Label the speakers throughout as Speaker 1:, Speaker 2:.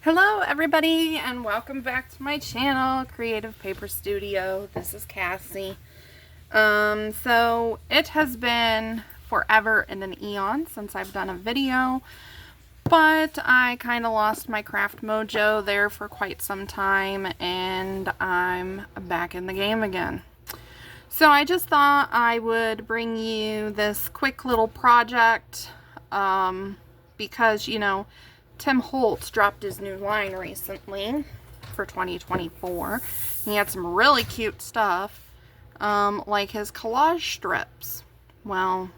Speaker 1: Hello everybody and welcome back to my channel, Creative Paper Studio. This is Cassie. So it has been forever and an eon since I've done a video, but I kind of lost my craft mojo there for quite some time and I'm back in the game again. So I just thought I would bring you this quick little project because, you know, Tim Holtz dropped his new line recently for 2024. He had some really cute stuff, like his collage strips. Well,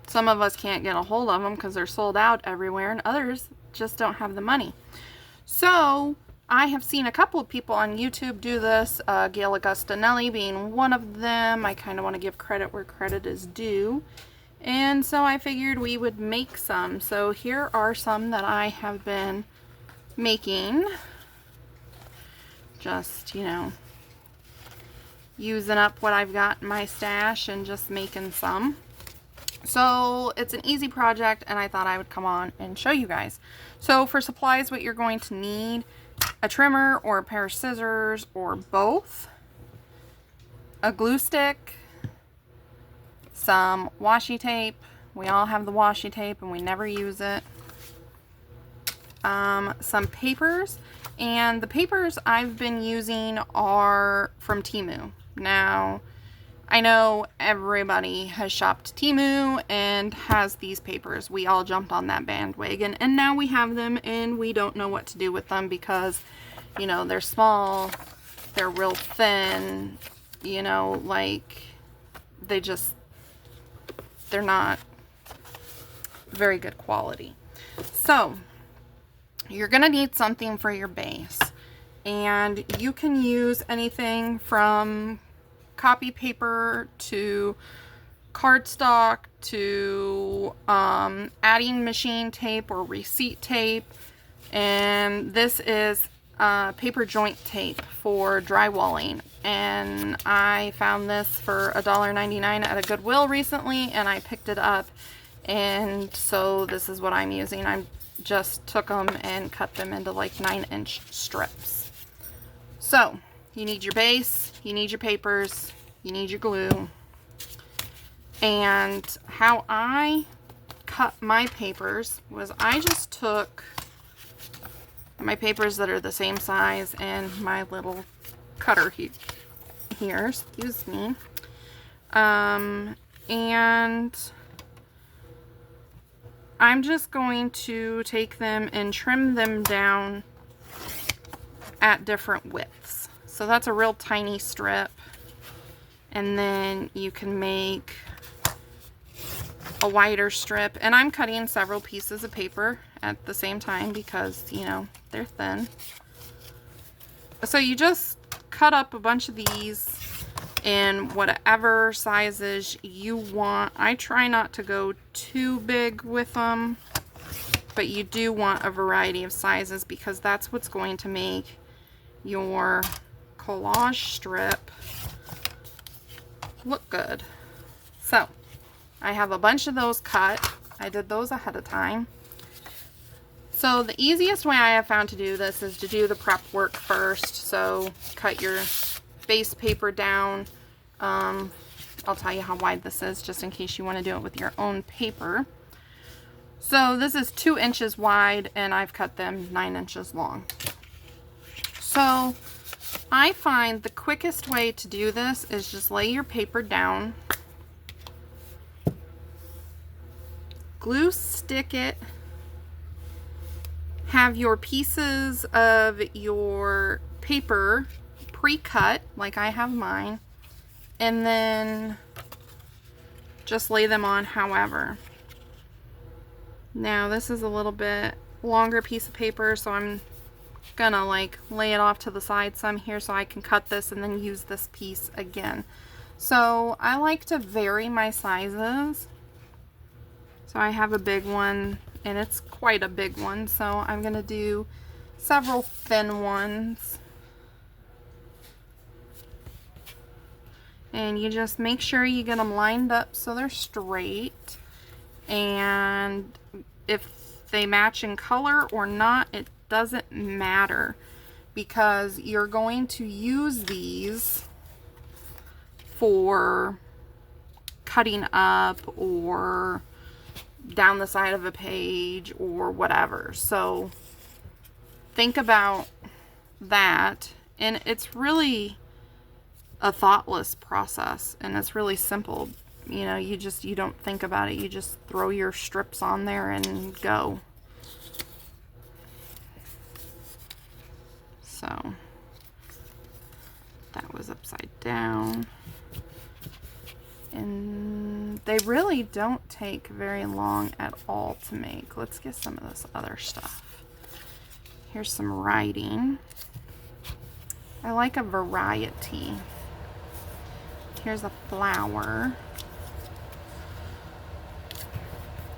Speaker 1: some of us can't get a hold of them because they're sold out everywhere, and others just don't have the money. So I have seen a couple of people on YouTube do this, Gail Augustinelli being one of them. I kind of want to give credit where credit is due. And so I figured we would make some. So here are some that I have been making. Just, you know, using up what I've got in my stash and just making some. So it's an easy project and I thought I would come on and show you guys. So for supplies, what you're going to need: a trimmer or a pair of scissors or both, a glue stick, some washi tape. We all have the washi tape and we never use it. Some papers, and the papers I've been using are from Temu. Now, I know everybody has shopped Temu and has these papers. We all jumped on that bandwagon and now we have them and we don't know what to do with them because, you know, they're small, they're real thin, you know, like they're not very good quality. So you're gonna need something for your base, and you can use anything from copy paper to cardstock to adding machine tape or receipt tape. And this is paper joint tape for drywalling, and I found this for $1.99 at a Goodwill recently and I picked it up, and so this is what I'm using. I just took them and cut them into like 9-inch strips. So you need your base, you need your papers, you need your glue. And how I cut my papers was I just took my papers that are the same size and my little cutter here, excuse me, and I'm just going to take them and trim them down at different widths. So that's a real tiny strip, and then you can make a wider strip, and I'm cutting several pieces of paper at the same time because, you know, they're thin. So you just cut up a bunch of these in whatever sizes you want. I try not to go too big with them, but you do want a variety of sizes because that's what's going to make your collage strip look good. So I have a bunch of those cut. I did those ahead of time. So the easiest way I have found to do this is to do the prep work first. So cut your base paper down. I'll tell you how wide this is just in case you want to do it with your own paper. So this is 2 inches wide and I've cut them 9 inches long. So I find the quickest way to do this is just lay your paper down, glue stick it, have your pieces of your paper pre-cut like I have mine, and then just lay them on however. Now this is a little bit longer piece of paper, so I'm gonna like lay it off to the side some here so I can cut this and then use this piece again. So I like to vary my sizes. So I have a big one and it's quite a big one, so I'm gonna do several thin ones. And you just make sure you get them lined up so they're straight, and if they match in color or not, it doesn't matter, because you're going to use these for cutting up or down the side of a page or whatever. So think about that. And it's really a thoughtless process, and it's really simple. You know, you don't think about it. You just throw your strips on there and go. So that was upside down. And they really don't take very long at all to make. Let's get some of this other stuff. Here's some writing. I like a variety. Here's a flower.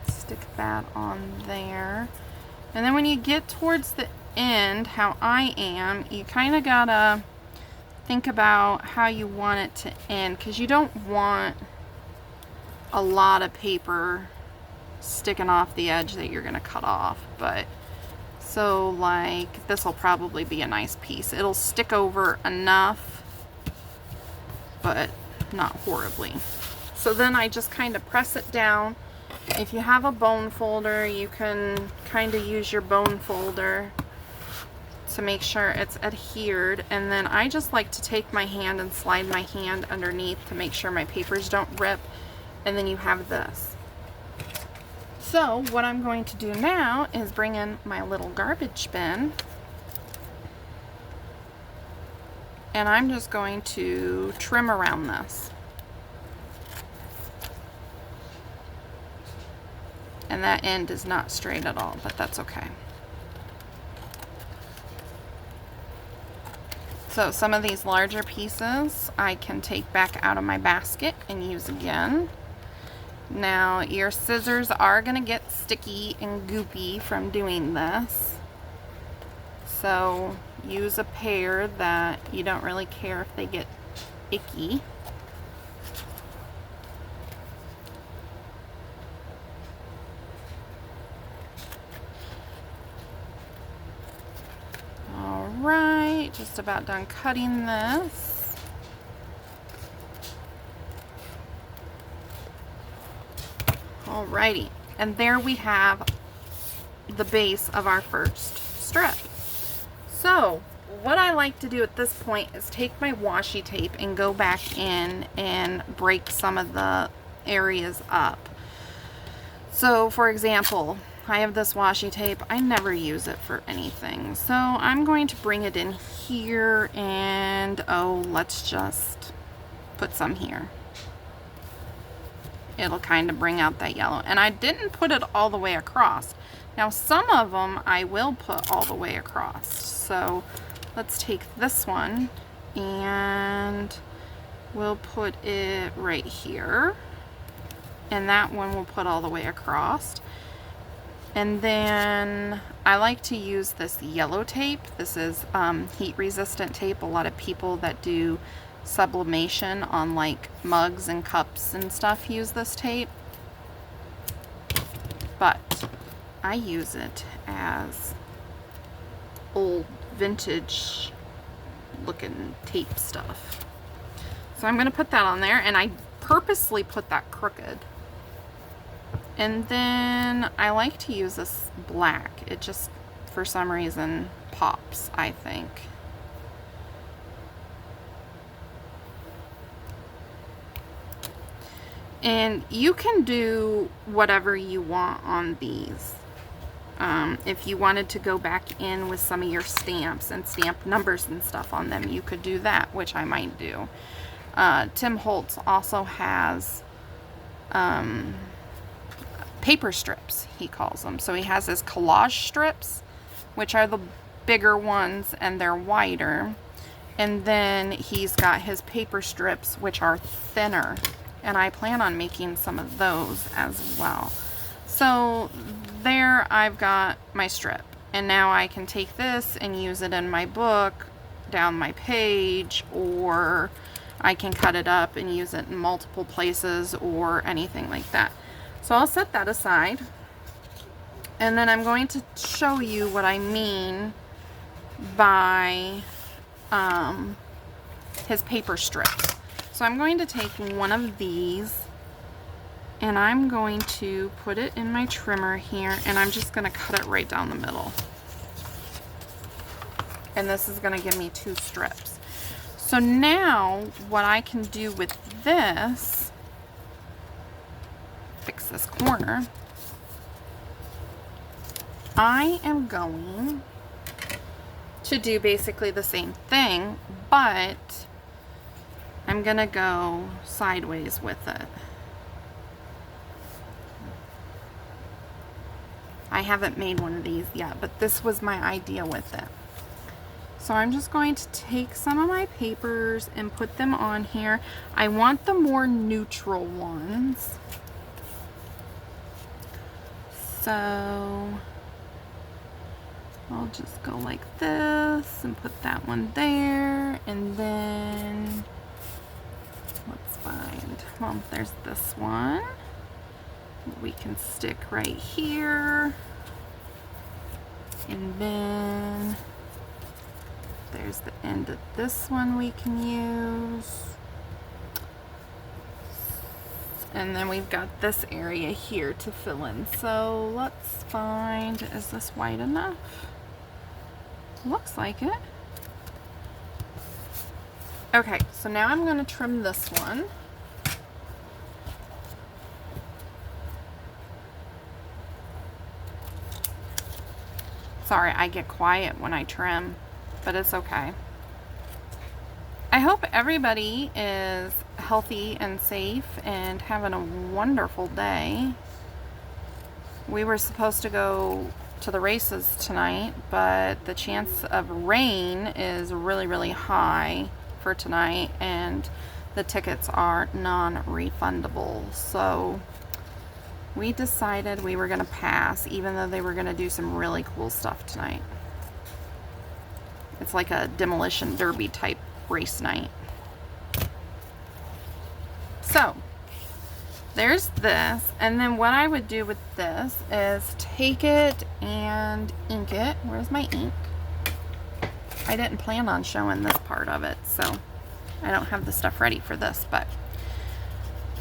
Speaker 1: Stick that on there. And then when you get towards the end, how I am, you kind of gotta think about how you want it to end, because you don't want a lot of paper sticking off the edge that you're gonna cut off. But so like this will probably be a nice piece. It'll stick over enough, but not horribly. So then I just kind of press it down. If you have a bone folder, you can kind of use your bone folder to make sure it's adhered. And then I just like to take my hand and slide my hand underneath to make sure my papers don't rip. And then you have this. So what I'm going to do now is bring in my little garbage bin, and I'm just going to trim around this. And that end is not straight at all, but that's okay. So some of these larger pieces I can take back out of my basket and use again. Now your scissors are going to get sticky and goopy from doing this. So use a pair that you don't really care if they get icky. Alright, just about done cutting this. Alrighty, and there we have the base of our first strip. So what I like to do at this point is take my washi tape and go back in and break some of the areas up. So for example, I have this washi tape. I never use it for anything. So I'm going to bring it in here and, oh, let's just put some here. It'll kind of bring out that yellow. And I didn't put it all the way across. Now some of them I will put all the way across. So let's take this one and we'll put it right here. And that one we'll put all the way across. And then I like to use this yellow tape. This is heat resistant tape. A lot of people that do sublimation on like mugs and cups and stuff use this tape, but I use it as old vintage looking tape stuff. So I'm going to put that on there, and I purposely put that crooked. And then I like to use this black. It just for some reason pops, I think. And you can do whatever you want on these. If you wanted to go back in with some of your stamps and stamp numbers and stuff on them, you could do that, which I might do. Tim Holtz also has paper strips, he calls them. So he has his collage strips, which are the bigger ones and they're wider. And then he's got his paper strips, which are thinner. And I plan on making some of those as well. So there I've got my strip. And now I can take this and use it in my book, down my page, or I can cut it up and use it in multiple places or anything like that. So I'll set that aside. And then I'm going to show you what I mean by his paper strips. So I'm going to take one of these and I'm going to put it in my trimmer here, and I'm just going to cut it right down the middle. And this is going to give me 2 strips. So now what I can do with this, fix this corner, I am going to do basically the same thing, but I'm going to go sideways with it. I haven't made one of these yet, but this was my idea with it. So I'm just going to take some of my papers and put them on here. I want the more neutral ones. So I'll just go like this and put that one there, and then let's find, well, there's this one we can stick right here, and then there's the end of this one we can use, and then we've got this area here to fill in. So let's find, is this wide enough? Looks like it. Okay, so now I'm going to trim this one. Sorry, I get quiet when I trim, but it's okay. I hope everybody is healthy and safe and having a wonderful day. We were supposed to go to the races tonight, but the chance of rain is really, really high for tonight, and the tickets are non-refundable. So we decided we were going to pass, even though they were going to do some really cool stuff tonight. It's like a demolition derby type race night. So there's this, and then what I would do with this is take it and ink it. Where's my ink? I didn't plan on showing this part of it, so I don't have the stuff ready for this, but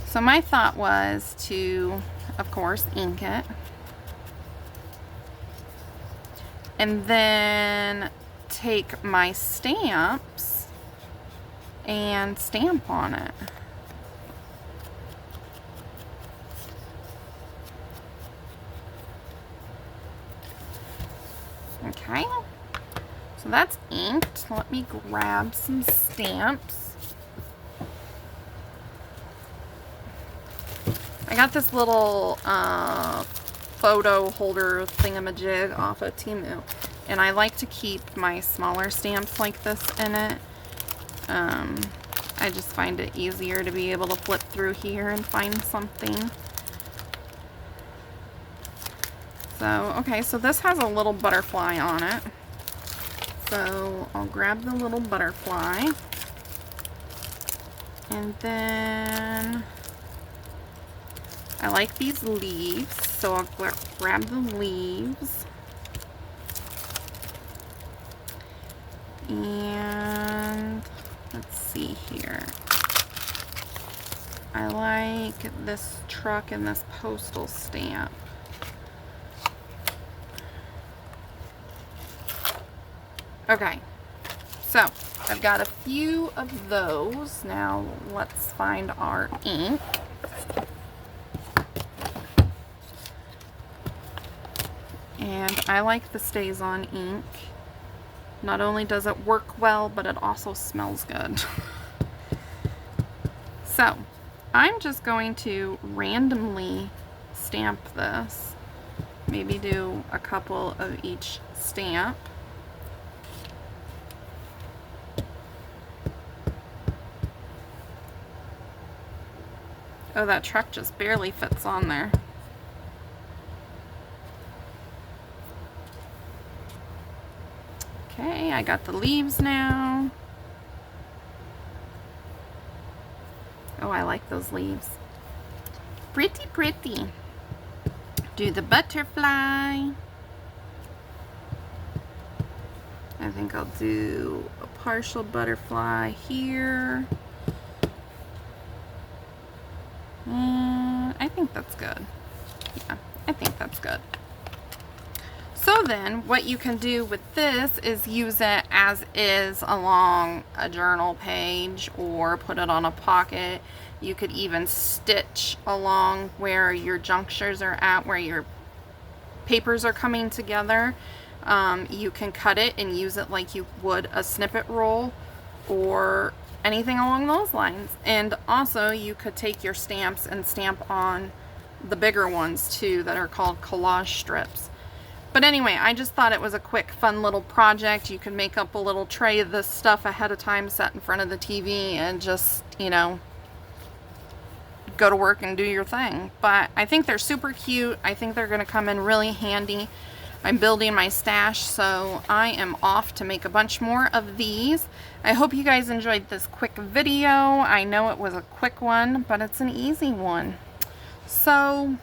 Speaker 1: so my thought was to, of course, ink it, and then take my stamps and stamp on it. Okay, so that's inked. Let me grab some stamps. I got this little photo holder thingamajig off of Temu, and I like to keep my smaller stamps like this in it. I just find it easier to be able to flip through here and find something. So, okay, so this has a little butterfly on it. So I'll grab the little butterfly, and then I like these leaves, so I'll grab the leaves, and let's see here. I like this truck and this postal stamp. Okay, so I've got a few of those. Now let's find our ink. And I like the Stays On ink. Not only does it work well, but it also smells good. So I'm just going to randomly stamp this. Maybe do a couple of each stamp. Oh, that truck just barely fits on there. Okay, I got the leaves now. Oh, I like those leaves. Pretty, pretty. do the butterfly. I think I'll do a partial butterfly here. And I think that's good. Yeah, I think that's good. So then what you can do with this is use it as is along a journal page or put it on a pocket. You could even stitch along where your junctures are at, where your papers are coming together. You can cut it and use it like you would a snippet roll or anything along those lines. And also you could take your stamps and stamp on the bigger ones too that are called collage strips. But anyway, I just thought it was a quick fun little project. You can make up a little tray of this stuff ahead of time, set in front of the TV, and just, you know, go to work and do your thing. But I think they're super cute. I think they're going to come in really handy. I'm building my stash, so I am off to make a bunch more of these. I hope you guys enjoyed this quick video. I know it was a quick one, but it's an easy one. So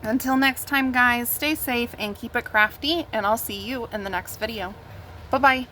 Speaker 1: until next time, guys, stay safe and keep it crafty, and I'll see you in the next video. Bye-bye.